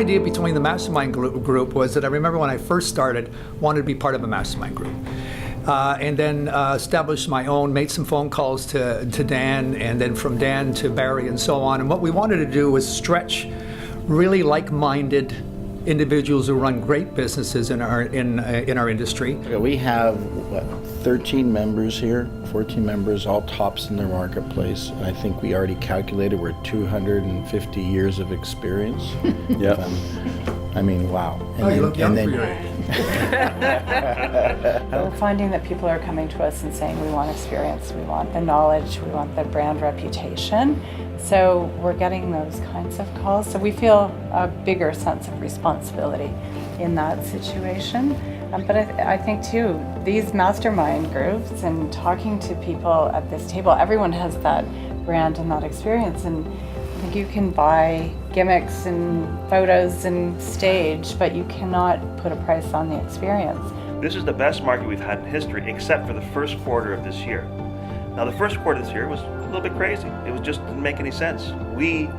idea between the Mastermind Group was that I remember when I first started, wanted to be part of a Mastermind Group. And then established my own, made some phone calls to Dan, and then from Dan to Barry and so on. And what we wanted to do was stretch really like-minded individuals who run great businesses in our industry. We have, 13 members here, 14 members, all tops in their marketplace. And I think we already calculated we're 250 years of experience. Yeah. I mean, wow. And you look young for your age. We're finding that people are coming to us and saying we want experience, we want the knowledge, we want the brand reputation. So we're getting those kinds of calls. So we feel a bigger sense of responsibility in that situation. But I think too, these mastermind groups and talking to people at this table, everyone has that brand and that experience. And I think you can buy gimmicks and photos and stage, but you cannot put a price on the experience. This is the best market we've had in history, except for the first quarter of this year. Now, the first quarter of this year was a little bit crazy. It was just didn't make any sense. We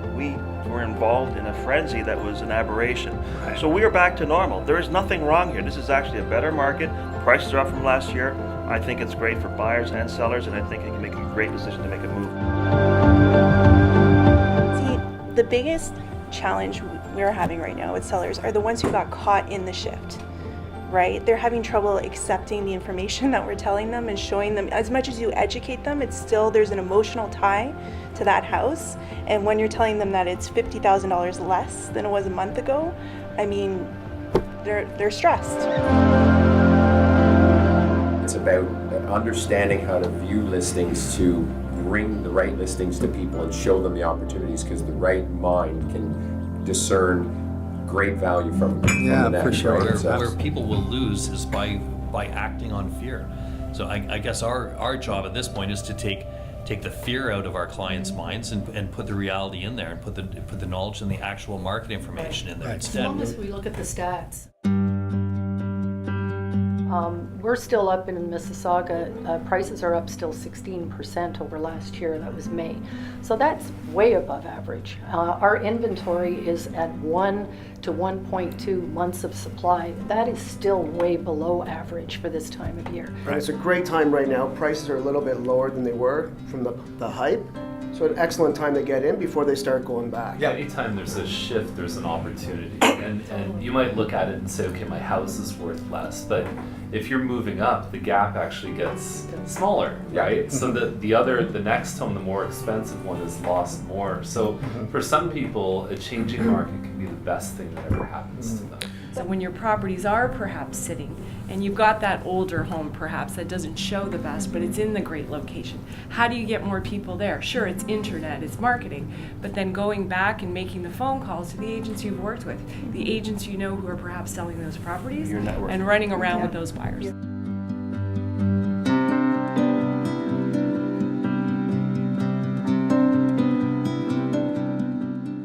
were involved in a frenzy that was an aberration. Right. So we are back to normal. There is nothing wrong here. This is actually a better market. Prices are up from last year. I think it's great for buyers and sellers, and I think it can make a great decision to make a move. See, the biggest challenge we're having right now with sellers are the ones who got caught in the shift. Right? They're having trouble accepting the information that we're telling them and showing them. As much as you educate them, it's still, there's an emotional tie to that house. And when you're telling them that it's $50,000 less than it was a month ago, I mean, they're stressed. It's about understanding how to view listings to bring the right listings to people and show them the opportunities, because the right mind can discern great value from the net, for sure. Right? Where people will lose is by acting on fear. So I guess our job at this point is to take the fear out of our clients' minds and put the reality in there, and put the knowledge and the actual market information in there instead. As long as we look at the stats. We're still up in Mississauga. Prices are up still 16% over last year. That was May. So that's way above average. Our inventory is at 1 to 1.2 months of supply. That is still way below average for this time of year. Right. It's a great time right now. Prices are a little bit lower than they were from the hype. So an excellent time to get in before they start going back. Yeah, anytime there's a shift, there's an opportunity. And you might look at it and say, okay, my house is worth less. But if you're moving up, the gap actually gets smaller, right? So the next home, the more expensive one, is lost more. So for some people, a changing market can be the best thing that ever happens to them. So when your properties are perhaps sitting and you've got that older home perhaps that doesn't show the best, but it's in the great location, how do you get more people there? Sure, it's internet, it's marketing, but then going back and making the phone calls to the agents you've worked with, the agents you know who are perhaps selling those properties, and running around with those buyers.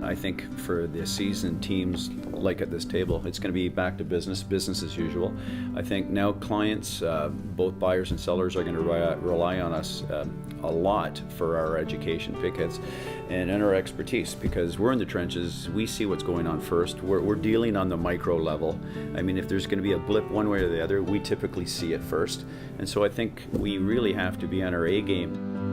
I think for the seasoned teams like at this table, it's going to be back to business as usual. I think now clients, both buyers and sellers, are going to rely on us a lot for our education pickets and our expertise, because we're in the trenches. We see what's going on first. We're dealing on the micro level. I mean, if there's going to be a blip one way or the other, we typically see it first. And so I think we really have to be on our A game.